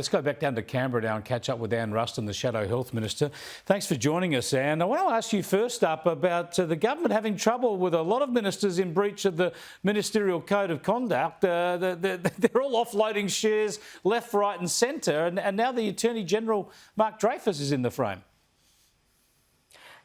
Let's go back down to Canberra now and catch up with Anne Ruston, the Shadow Health Minister. Thanks for joining us, Anne. I want to ask you first up about the government having trouble with a lot of ministers in breach of the Ministerial Code of Conduct. They're all offloading shares left, right and centre, and now the Attorney-General, Mark Dreyfus, is in the frame.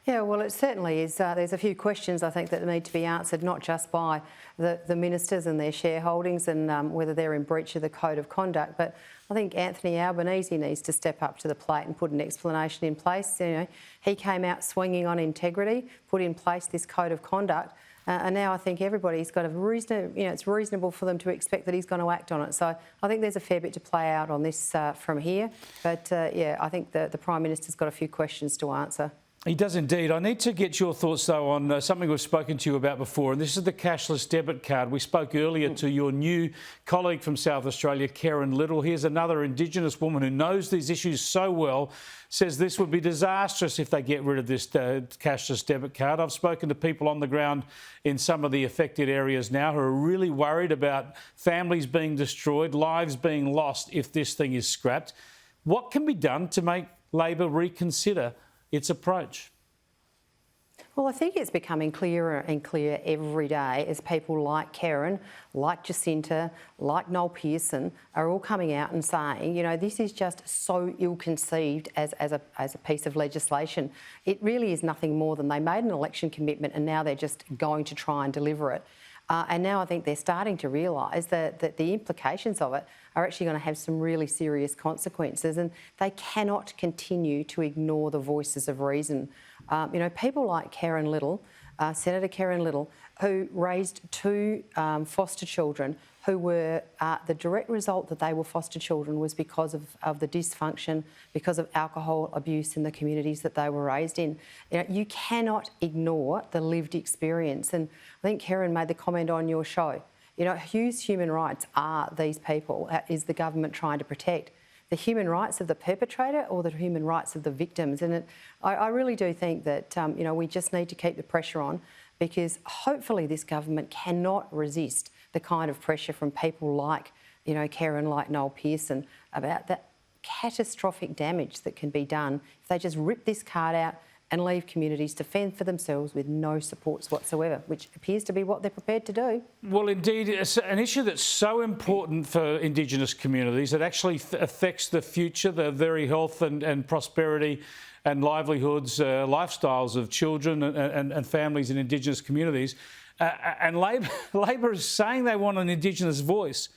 Yeah, well, it certainly is. There's a few questions, I think, that need to be answered, not just by the ministers and their shareholdings and whether they're in breach of the Code of Conduct, but I think Anthony Albanese needs to step up to the plate and put an explanation in place. You know, he came out swinging on integrity, put in place this Code of Conduct, and now I think everybody's got a reason. You know, it's reasonable for them to expect that he's going to act on it. So I think there's a fair bit to play out on this from here. But yeah, I think the Prime Minister's got a few questions to answer. He does indeed. I need to get your thoughts, though, on something we've spoken to you about before, and this is the cashless debit card. We spoke earlier to your new colleague from South Australia, Karen Little. Here's another Indigenous woman who knows these issues so well, says this would be disastrous if they get rid of this cashless debit card. I've spoken to people on the ground in some of the affected areas now who are really worried about families being destroyed, lives being lost if this thing is scrapped. What can be done to make Labor reconsider its approach? Well, I think it's becoming clearer and clearer every day as people like Karen, like Jacinta, like Noel Pearson are all coming out and saying, you know, this is just so ill-conceived as a piece of legislation. It really is nothing more than they made an election commitment and now they're just going to try and deliver it. And now I think they're starting to realise that the implications of it are actually going to have some really serious consequences, and they cannot continue to ignore the voices of reason. You know, people like Karen Little, Senator Karen Little, who raised two foster children who were the direct result that they were foster children was because of the dysfunction, because of alcohol abuse in the communities that they were raised in. You know, you cannot ignore the lived experience. And I think Karen made the comment on your show, you know, whose human rights are these people? Is the government trying to protect the human rights of the perpetrator or the human rights of the victims? And I really do think that, you know, we just need to keep the pressure on, because hopefully this government cannot resist the kind of pressure from people like, you know, Karen, like Noel Pearson, about that catastrophic damage that can be done if they just rip this card out and leave communities to fend for themselves with no supports whatsoever, which appears to be what they're prepared to do. Well, indeed, it's an issue that's so important for Indigenous communities. It actually affects the future, the very health and prosperity and livelihoods, lifestyles of children and families in Indigenous communities. And Labor is saying they want an Indigenous voice.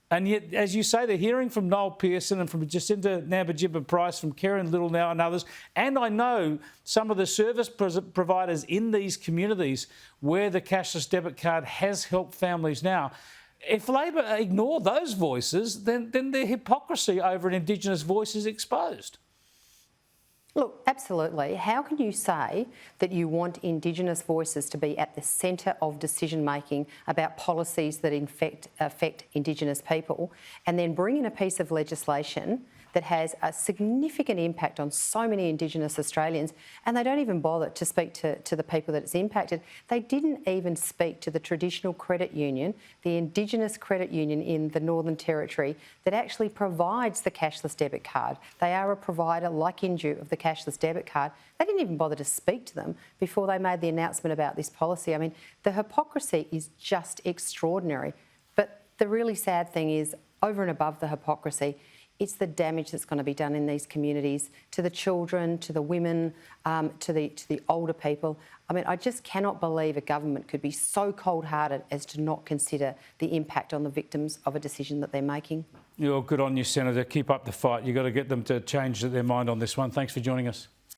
And yet, as you say, they're hearing from Noel Pearson and from Jacinta Nampijinpa-Price, from Karen Little now and others. And I know some of the service providers in these communities where the cashless debit card has helped families now. If Labor ignore those voices, then their hypocrisy over an Indigenous voice is exposed. Look, absolutely. How can you say that you want Indigenous voices to be at the centre of decision-making about policies that affect Indigenous people, and then bring in a piece of legislation that has a significant impact on so many Indigenous Australians, and they don't even bother to speak to the people that it's impacted? They didn't even speak to the traditional credit union, the Indigenous Credit Union in the Northern Territory, that actually provides the cashless debit card. They are a provider, like Inju, of the cashless debit card. They didn't even bother to speak to them before they made the announcement about this policy. I mean, the hypocrisy is just extraordinary. But the really sad thing is, over and above the hypocrisy, it's the damage that's going to be done in these communities to the children, to the women, to the older people. I mean, I just cannot believe a government could be so cold-hearted as to not consider the impact on the victims of a decision that they're making. Good on you, Senator. Keep up the fight. You've got to get them to change their mind on this one. Thanks for joining us.